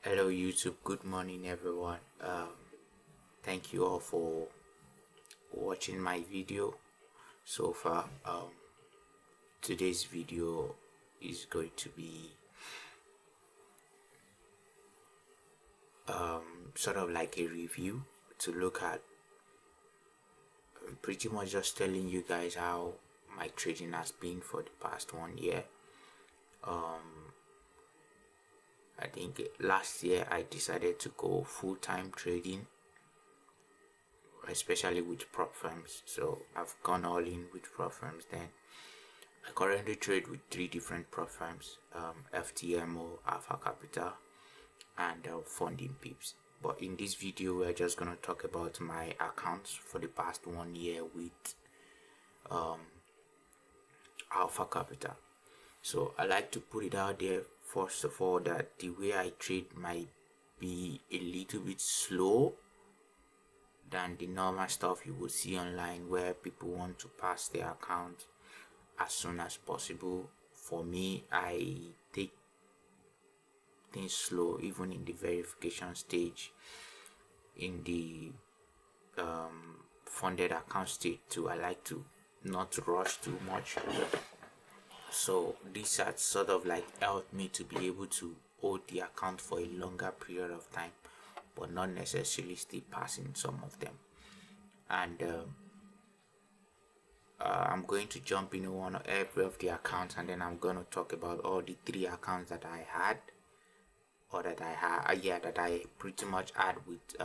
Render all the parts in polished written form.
Hello YouTube, good morning everyone. Thank you all for watching my video so far. Today's video is going to be sort of like a review to look at, pretty much just telling you guys how my trading has been for the past 1 year. I think last year I decided to go full-time trading, especially with prop firms. So I've gone all in with prop firms. Then I currently trade with 3 different prop firms: FTMO, Alpha Capital, and Funding Pips. But in this video, we're just gonna talk about my accounts for the past 1 year with Alpha Capital. So I like to put it out there first of all that the way I trade might be a little bit slow than the normal stuff you would see online, where people want to pass their account as soon as possible. For me, I take things slow, even in the verification stage, in the funded account stage too. I like to not rush too much. So this has sort of like helped me to be able to hold the account for a longer period of time, but not necessarily still passing some of them. And I'm going to jump into one of every of the accounts, and then I'm going to talk about all the 3 accounts that I had, or that I pretty much had with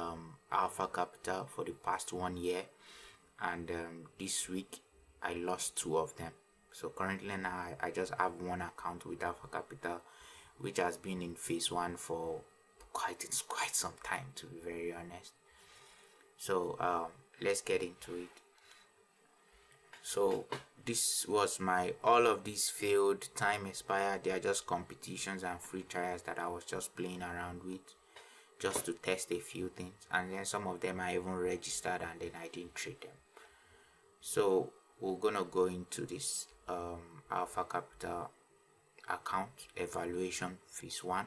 Alpha Capital for the past 1 year. And this week I lost 2 of them. So currently now I just have 1 account with Alpha Capital, which has been in phase 1 for quite some time, to be very honest. So let's get into it. So this was all of these failed, time expired. They are just competitions and free trials that I was just playing around with, just to test a few things. And then some of them I even registered and then I didn't trade them. So we're gonna go into this Alpha Capital account evaluation phase 1,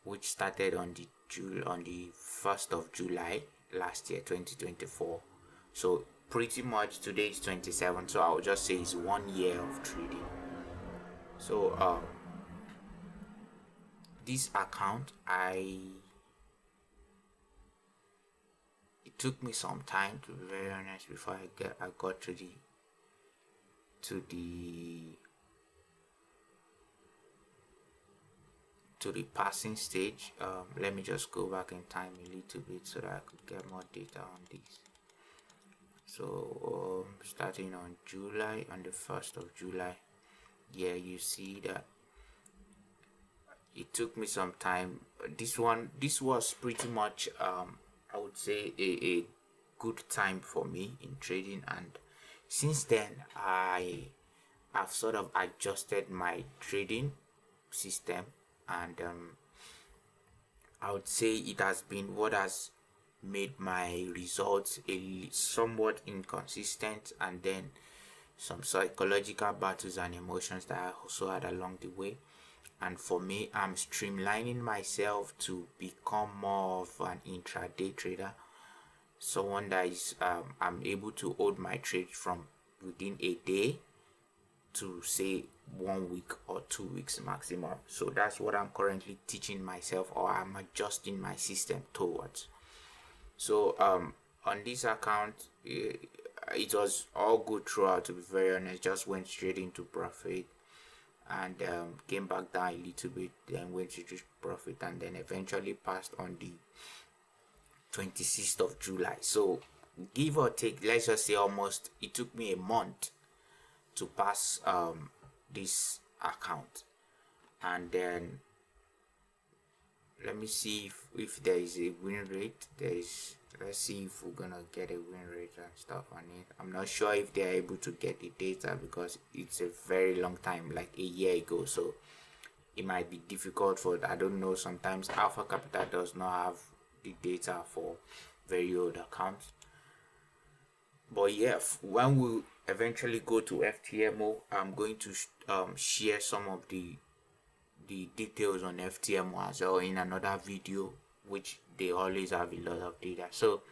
which started on the 1st of July last year, 2024. So pretty much today is 27, so I'll just say it's 1 year of trading. So this account, it took me some time, to be very honest, before I got to the passing stage. Let me just go back in time a little bit so that I could get more data on this. So starting on the 1st of July, you see that it took me some time. This was pretty much I would say a good time for me in trading, and since then I've sort of adjusted my trading system, and I would say it has been what has made my results somewhat inconsistent, and then some psychological battles and emotions that I also had along the way. And for me, I'm streamlining myself to become more of an intraday trader, someone that is I'm able to hold my trade from within a day to say 1 week or 2 weeks maximum. So that's what I'm currently teaching myself, or I'm adjusting my system towards. So on this account, it was all good throughout, to be very honest. Just went straight into profit, and came back down a little bit, then went to profit, and then eventually passed on the 26th of July. So give or take, let's just say almost, it took me a month to pass this account. And then let me see if there is a win rate. Let's see if we're gonna get a win rate and stuff on it. I'm not sure if they're able to get the data because it's a very long time, like a year ago, so it might be difficult for, I don't know, sometimes Alpha Capital does not have the data for very old accounts. But yeah, when we eventually go to FTMO, I'm going to share some of the the details on FTMO as well in another video, which they always have a lot of data. So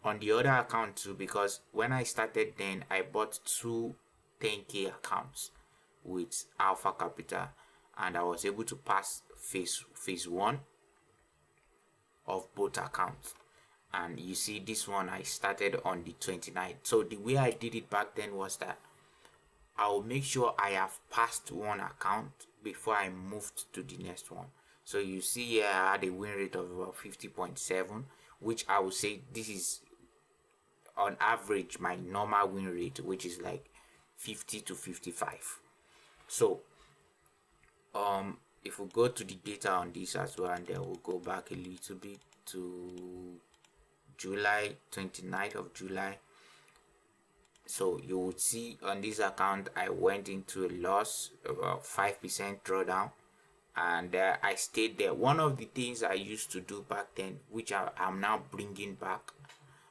on the other account too, because when I started then I bought two 10k accounts with Alpha Capital, and I was able to pass phase one of both accounts. And you see this one I started on the 29th. So the way I did it back then was that I'll make sure I have passed one account before I moved to the next one. So you see here I had a win rate of about 50.7, which I would say this is on average my normal win rate, which is like 50 to 55. So if we go to the data on this as well, and then we'll go back a little bit to July, 29th of July. So you would see on this account I went into a loss, about 5% drawdown, and I stayed there. One of the things I used to do back then, which I'm now bringing back,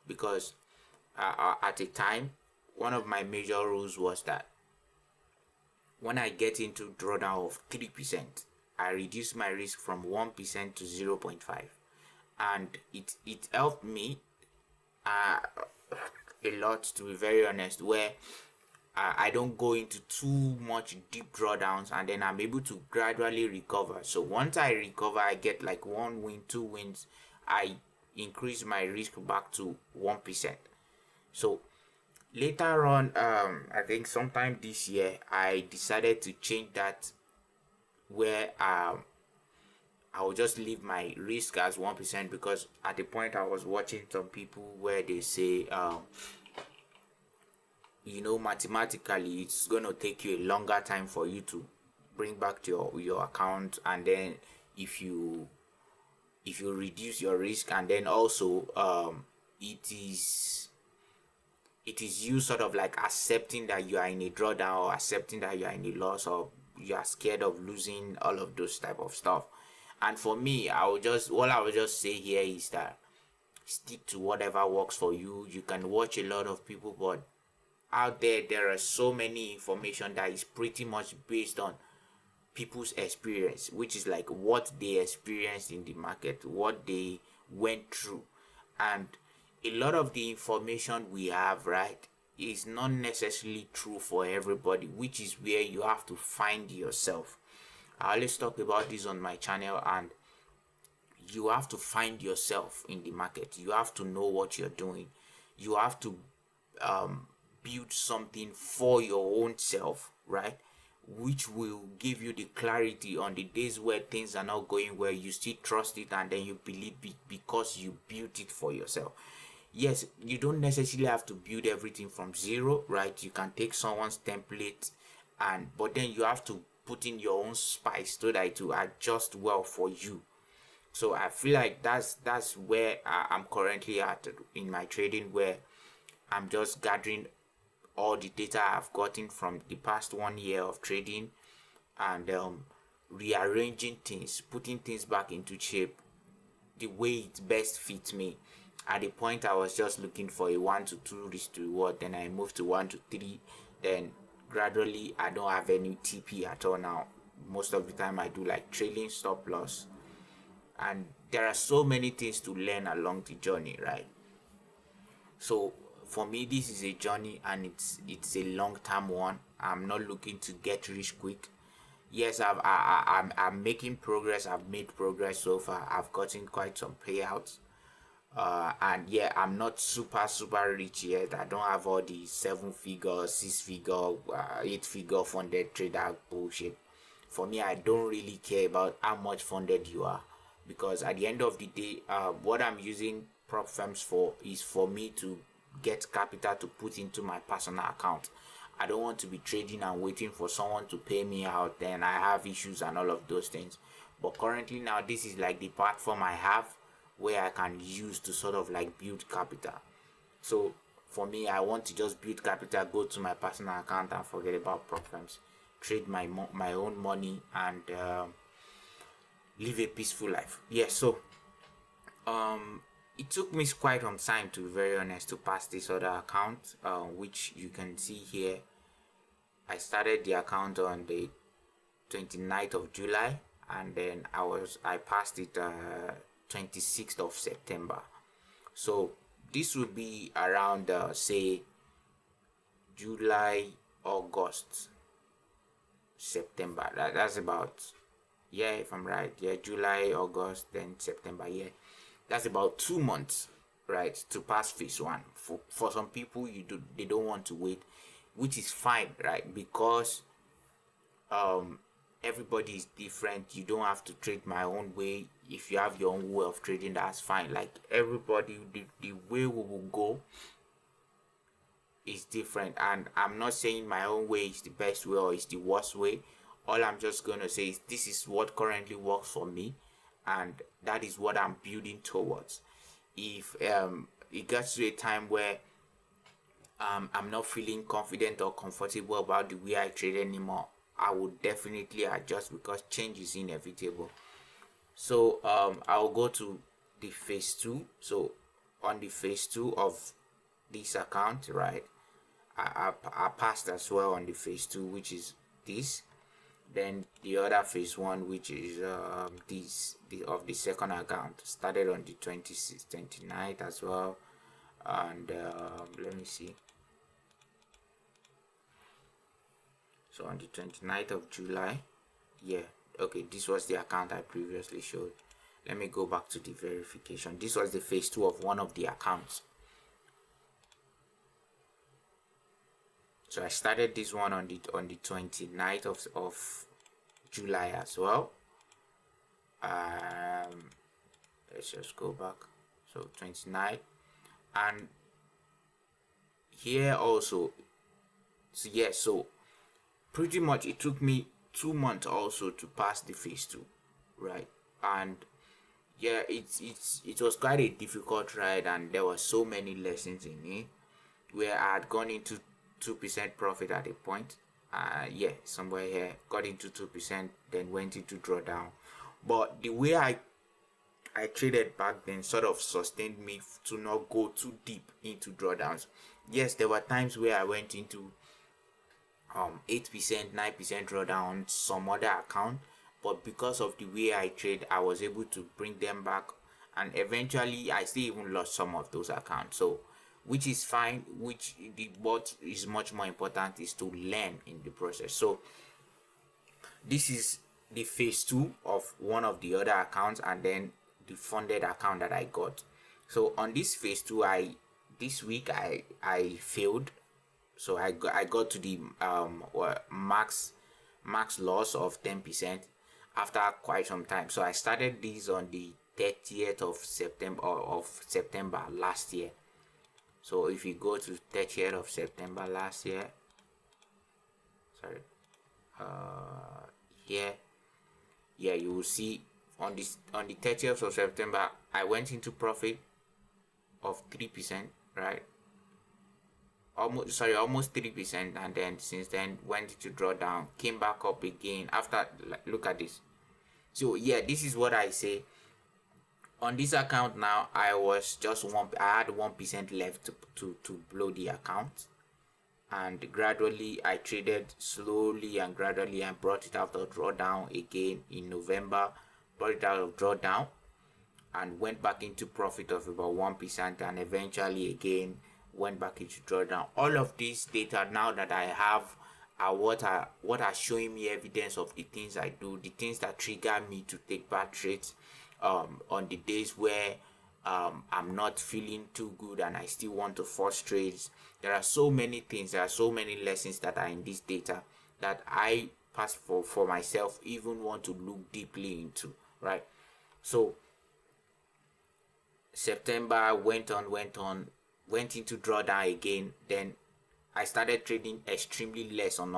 because at a time one of my major rules was that when I get into drawdown of 3%, I reduce my risk from 1% to 0.5, and it helped me a lot, to be very honest, where I don't go into too much deep drawdowns, and then I'm able to gradually recover. So once I recover, I get like 1 win, 2 wins, I increase my risk back to 1%. So later on, I think sometime this year, I decided to change that, where I will just leave my risk as 1%, because at the point I was watching some people where they say mathematically it's going to take you a longer time for you to bring back your account, and then if you reduce your risk, and then also it is you sort of like accepting that you are in a drawdown, or accepting that you are in a loss, or you are scared of losing, all of those type of stuff. And for me, I would just say here is that stick to whatever works for you. You can watch a lot of people, but out there are so many information that is pretty much based on people's experience, which is like what they experienced in the market, what they went through. And a lot of the information we have, right, is not necessarily true for everybody, which is where you have to find yourself. I always talk about this on my channel, and you have to find yourself in the market. You have to know what you're doing. You have to build something for your own self, right, which will give you the clarity on the days where things are not going well. You still trust it, and then you believe it because you built it for yourself. Yes, you don't necessarily have to build everything from zero, right? You can take someone's template, but then you have to put in your own spice so that it will adjust well for you. So I feel like that's where I'm currently at in my trading, where I'm just gathering all the data I've gotten from the past 1 year of trading, and rearranging things, putting things back into shape the way it best fits me. At the point I was just looking for a 1 to 2 risk to reward, then I moved to 1 to 3, then gradually I don't have any TP at all now. Most of the time I do like trailing, stop loss, and there are so many things to learn along the journey, right? So for me, this is a journey, and it's a long-term one. I'm not looking to get rich quick. Yes, I'm making progress. I've made progress so far. I've gotten quite some payouts, and yeah, I'm not super rich yet. I don't have all the 7-figure, 6-figure, 8-figure funded trader bullshit. For me, I don't really care about how much funded you are, because at the end of the day, what I'm using prop firms for is for me to get capital to put into my personal account. I don't want to be trading and waiting for someone to pay me out, then I have issues and all of those things. But currently now, this is like the platform I have where I can use to sort of like build capital. So for me, I want to just build capital, go to my personal account and forget about prop firms, trade my own money, and live a peaceful life. Yeah, so it took me quite some time, to be very honest, to pass this other account, which you can see here. I started the account on the 29th of July, and then I passed it 26th of September. So this would be around say July, August, September. That's about, yeah, if I'm right, yeah, July, August, then September. Yeah, that's about 2 months, right, to pass phase one. For some people, they don't want to wait, which is fine, right? Because everybody is different. You don't have to trade my own way. If you have your own way of trading, that's fine. Like everybody, the way we will go is different, and I'm not saying my own way is the best way or is the worst way. All I'm just gonna say is this is what currently works for me, and that is what I'm building towards. If it gets to a time where I'm not feeling confident or comfortable about the way I trade anymore, I would definitely adjust, because change is inevitable. So I'll go to the phase two. So on the phase two of this account, right, I passed as well on the phase two, which is this. Then the other phase one, which is the second account, started on the 26th, 29th as well. And let me see. So on the 29th of July, yeah, okay, this was the account I previously showed. Let me go back to the verification. This was the phase two of one of the accounts. So I started this one on the 29th of July as well. Let's just go back. So 29th, and here also. So yeah, so pretty much it took me 2 months also to pass the phase two, right? And yeah, it was quite a difficult ride, and there were so many lessons in it, where I had gone into 2% profit at a point. Yeah, somewhere here, got into 2%, then went into drawdown. But the way I traded back then sort of sustained me to not go too deep into drawdowns. Yes, there were times where I went into 8%, 9% drawdown on some other account, but because of the way I trade, I was able to bring them back, and eventually I still even lost some of those accounts. So which is fine, what is much more important is to learn in the process. So this is the phase two of one of the other accounts, and then the funded account that I got. So on this phase two, this week I failed. So I got to the max loss of 10% after quite some time. So I started this on the 30th of September last year. So if you go to 30th of September last year, sorry, here, yeah, you will see on the 30th of September I went into profit of 3%, right? Almost 3%, and then since then went to draw down, came back up again after. Look at this. So yeah, this is what I say. On this account now, I had 1% left to blow the account, and gradually I traded slowly and gradually and brought it out of drawdown again in November, brought it out of drawdown and went back into profit of about 1%, and eventually again went back into drawdown. All of this data now that I have are what are showing me evidence of the things I do, the things that trigger me to take bad trades on the days where I'm not feeling too good and I still want to force trades. There are so many things, there are so many lessons that are in this data that I pass for myself, even want to look deeply into, right? So September went into drawdown again. Then I started trading extremely less on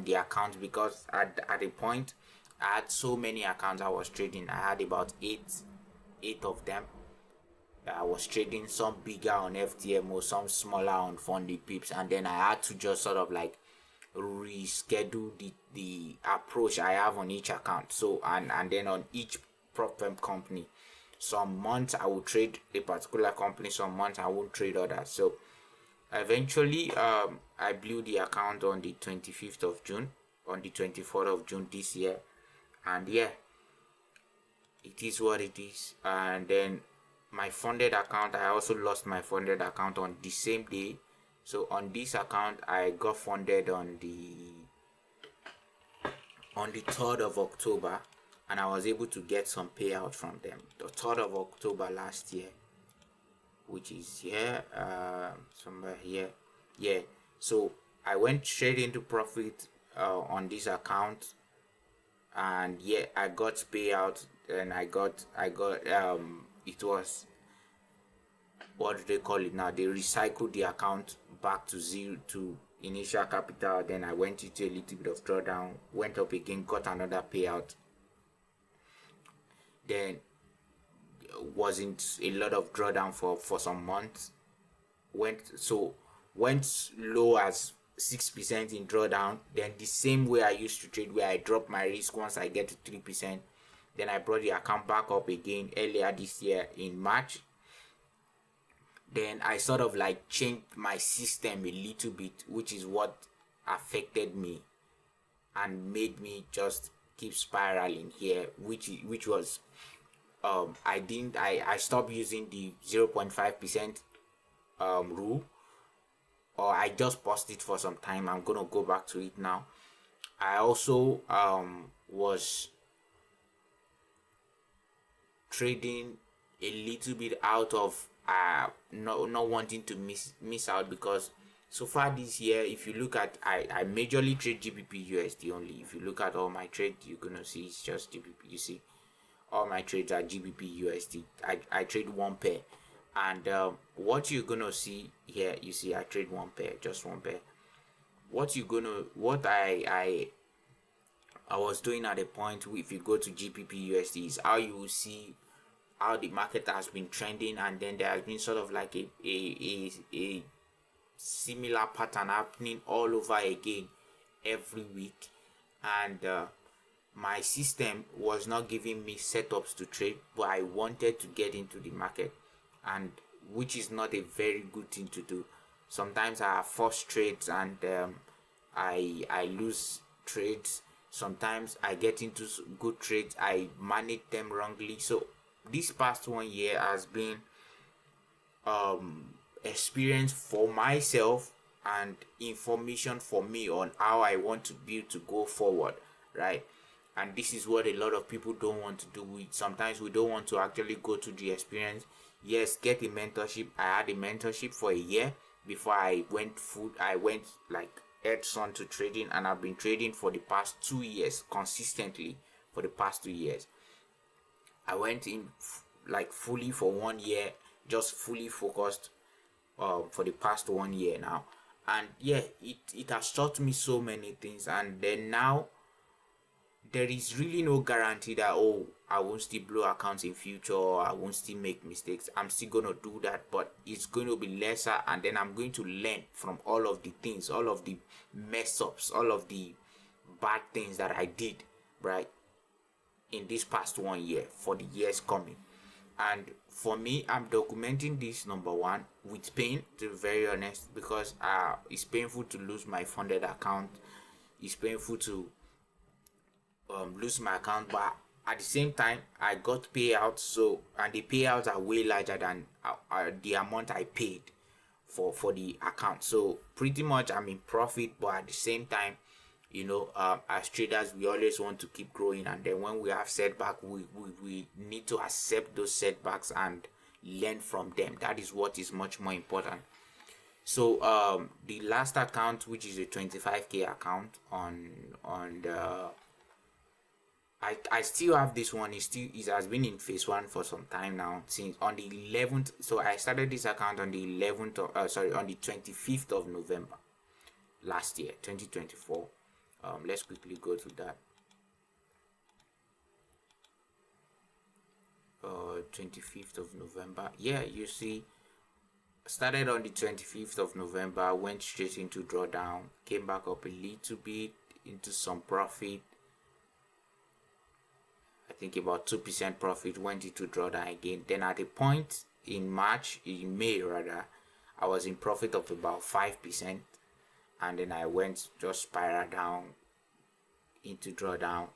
the accounts, because at a point I had so many accounts I was trading. I had about eight of them that I was trading, some bigger on FTMO, some smaller on Fundy Pips, and then I had to just sort of like reschedule the approach I have on each account. So and then on each prop firm company, some months I will trade a particular company, some months I won't trade others. So eventually I blew the account on the 25th of June, on the 24th of June this year. And yeah, it is what it is. And then my funded account, I also lost my funded account on the same day. So on this account, I got funded on the 3rd of October, and I was able to get some payout from them the 3rd of October last year, which is here, somewhere here. Yeah, so I went straight into profit on this account, and yeah, I got payout, and I got it was, what do they call it now, they recycled the account back to zero, to initial capital. Then I went into a little bit of drawdown, went up again, got another payout. Then wasn't a lot of drawdown for some months, went low as 6% in drawdown. Then the same way I used to trade, where I drop my risk once I get to 3%, then I brought the account back up again earlier this year in March. Then I sort of like changed my system a little bit, which is what affected me and made me just keep spiraling here, which was I stopped using the 0.5% rule, or I just paused it for some time. I'm gonna go back to it now. I also was trading a little bit out of not wanting to miss out, because so far this year, if you look at, I majorly trade GBP USD only. If you look at all my trades, you're gonna see it's just GBP. You see, all my trades are GBP USD. I trade one pair, and what you're gonna see here, you see I trade one pair, just one pair. What I was doing at a point, if you go to GBP USD, is how you will see how the market has been trending, and then there has been sort of like a similar pattern happening all over again every week. And my system was not giving me setups to trade, but I wanted to get into the market, and which is not a very good thing to do. Sometimes I have forced trades, and I lose trades. Sometimes I get into good trades, I manage them wrongly. So this past 1 year has been experience for myself and information for me on how I want to build to go forward, right? And this is what a lot of people don't want to do. Sometimes we don't want to actually go to the experience. Yes, get a mentorship. I had a mentorship for a year before I went like heads on to trading, and I've been trading for the past 2 years consistently. For the past 2 years, I went in like fully for 1 year, just fully focused for the past 1 year now. And yeah, it has taught me so many things. And then now there is really no guarantee that, oh, I won't still blow accounts in future, or I won't still make mistakes. I'm still gonna do that, but it's going to be lesser, and then I'm going to learn from all of the things, all of the mess ups, all of the bad things that I did, right, in this past 1 year for the years coming. And for me, I'm documenting this, number one, with pain, to be very honest, because it's painful to lose my funded account. It's painful to lose my account, but at the same time I got payouts. So, and the payouts are way larger than the amount I paid for the account. So pretty much I'm in profit, but at the same time, as traders, we always want to keep growing, and then when we have setback, we need to accept those setbacks and learn from them. That is what is much more important. So the last account, which is a 25k account on the I still have this one. It has been in phase 1 for some time now, since on the 11th. So I started this account on the 11th of on the 25th of November last year, 2024. Let's quickly go to that. 25th of November. Yeah, you see, started on the 25th of November, went straight into drawdown, came back up a little bit into some profit. I think about 2% profit, went into drawdown again. Then at a point in May rather, I was in profit of about 5%, and then I went just spiral down into drawdown.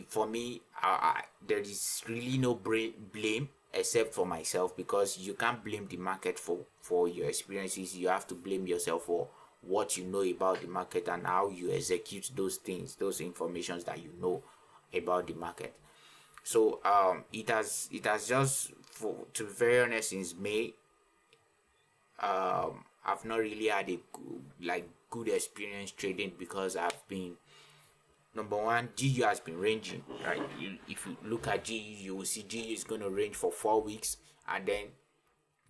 For me, there is really no blame except for myself, because you can't blame the market for your experiences. You have to blame yourself for what you know about the market and how you execute those things, those informations that you know about the market. So it has just, for to be very honest, since May, I've not really had a good experience trading, because I've been, number one, GU has been ranging, right? If you look at GU, you will see GU is going to range for 4 weeks and then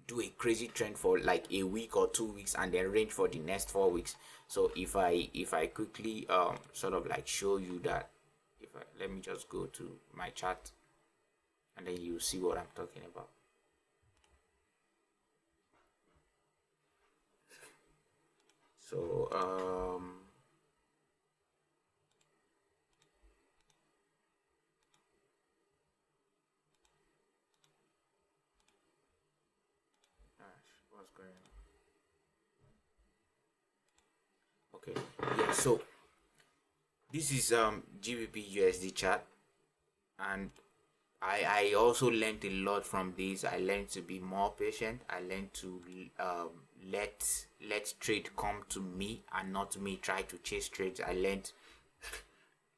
do a crazy trend for like a week or 2 weeks and then range for the next 4 weeks. So if I quickly sort of like show you that, let me just go to my chart and then you see what I'm talking about. So what's going on? Okay, yeah. So this is GBP USD chart, and I also learned a lot from this. I learned to be more patient. I learned to let trade come to me and not me try to chase trades. I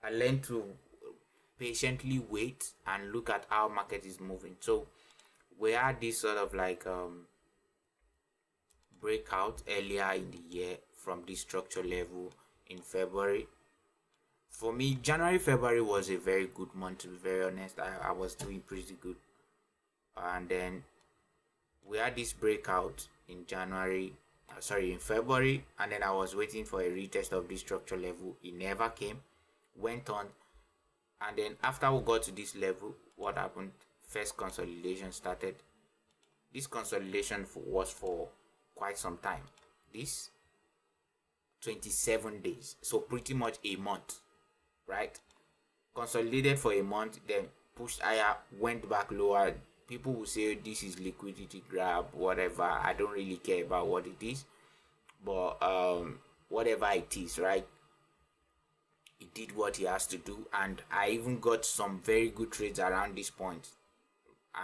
learned to patiently wait and look at how market is moving. So we had this sort of like breakout earlier in the year from this structure level in February. For me, January, February was a very good month, to be very honest. I was doing pretty good. And then we had this breakout in in February, and then I was waiting for a retest of this structure level. It never came, went on, and then after we got to this level, what happened? First consolidation started. This consolidation was for quite some time. This 27 days, so pretty much a month, right? Consolidated for a month, then pushed higher, went back lower. People will say this is liquidity grab, whatever. I don't really care about what it is, but whatever it is, right? It did what he has to do, and I even got some very good trades around this point,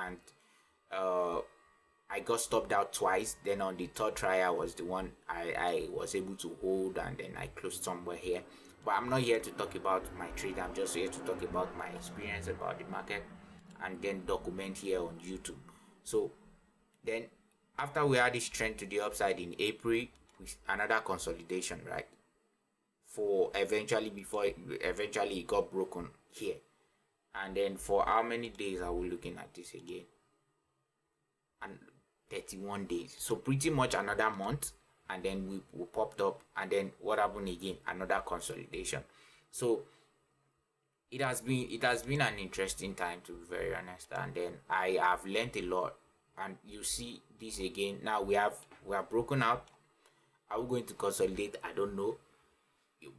and I got stopped out twice. Then on the third trial was the one I was able to hold, and then I closed somewhere here. But I'm not here to talk about my trade. I'm just here to talk about my experience about the market and then document here on YouTube. So then after we had this trend to the upside in April with another consolidation, right? For before eventually it got broken here. And then for how many days are we looking at this again? And 31 days. So pretty much another month, and then we popped up, and then what happened again? Another consolidation. So it has been an interesting time, to be very honest, and then I have learned a lot. And you see this again. Now we are broken out. Are we going to consolidate? I don't know,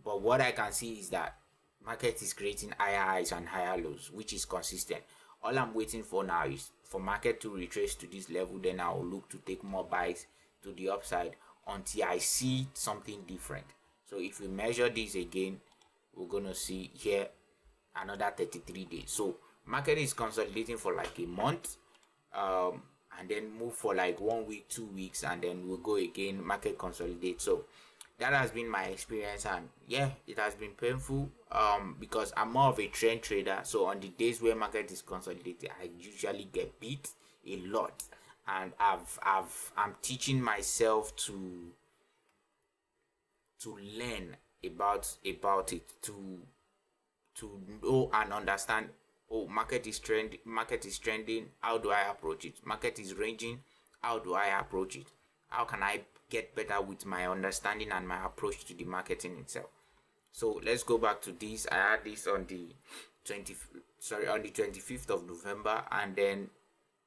but what I can see is that market is creating higher highs and higher lows, which is consistent. All I'm waiting for now is for market to retrace to this level. Then I will look to take more buys to the upside until I see something different. So if we measure this again, we're gonna see here another 33 days. So market is consolidating for like a month, and then move for like 1 week, 2 weeks, and then we'll go again, market consolidate. So that has been my experience, and yeah, it has been painful because I'm more of a trend trader. So on the days where market is consolidated, I usually get beat a lot, and I'm teaching myself to learn about it, to know and understand. Oh, market is trending, how do I approach it? Market is ranging, how do I approach it? How can I get better with my understanding and my approach to the marketing itself? So let's go back to this. I had this on the 25th of November, and then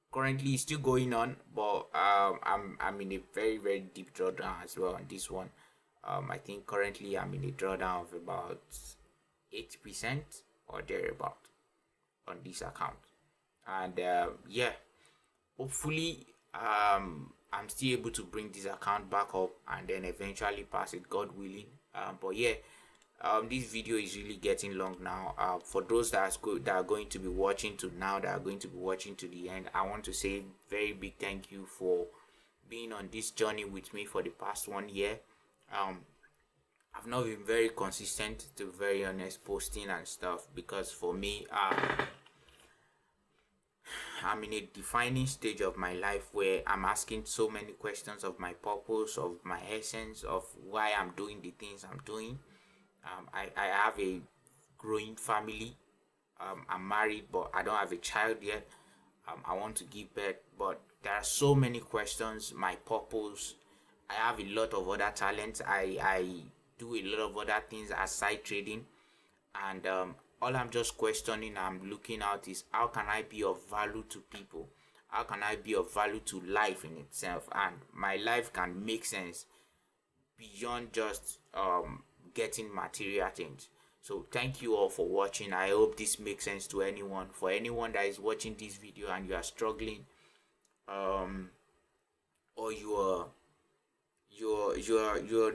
currently it's still going on, but I'm in a very, very deep drawdown as well on this one. I think currently I'm in a drawdown of about 8% or thereabout on this account, and yeah, hopefully I'm still able to bring this account back up and then eventually pass it, God willing. But yeah, this video is really getting long now. For those that are going to be watching to now, that are going to be watching to the end, I want to say very big thank you for being on this journey with me for the past 1 year. I've not been very consistent, to be very honest, posting and stuff, because for me, I'm in a defining stage of my life where I'm asking so many questions of my purpose, of my essence, of why I'm doing the things I'm doing. I have a growing family. I'm married, but I don't have a child yet. I want to give birth, but there are so many questions. My purpose. I have a lot of other talents. I do a lot of other things aside trading, and all I'm just questioning, I'm looking out, is how can I be of value to people? How can I be of value to life in itself? And my life can make sense beyond just getting material things. So thank you all for watching. I hope this makes sense to anyone. For anyone that is watching this video and you are struggling, or you're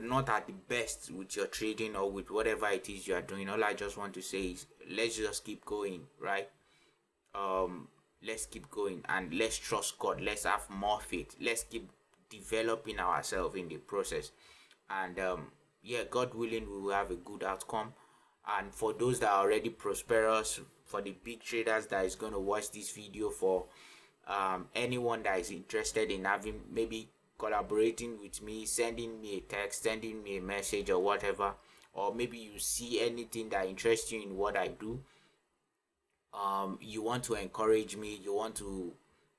not at the best with your trading or with whatever it is you are doing, all I just want to say is let's just keep going, right? Let's keep going and let's trust God. Let's have more faith. Let's keep developing ourselves in the process, and yeah, God willing, we will have a good outcome. And for those that are already prosperous, for the big traders that is going to watch this video, for anyone that is interested in having, maybe collaborating with me, sending me a text, sending me a message or whatever, or maybe you see anything that interests you in what I do, you want to encourage me, you want to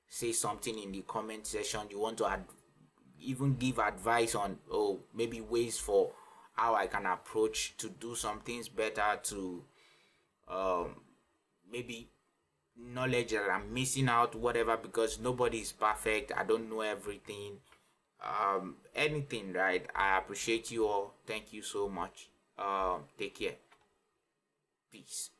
say something in the comment section, you want to even give advice on, maybe ways for how I can approach to do some things better, to maybe knowledge that I'm missing out, whatever, because nobody is perfect. I don't know everything. Anything, right? I appreciate you all. Thank you so much. Take care. Peace.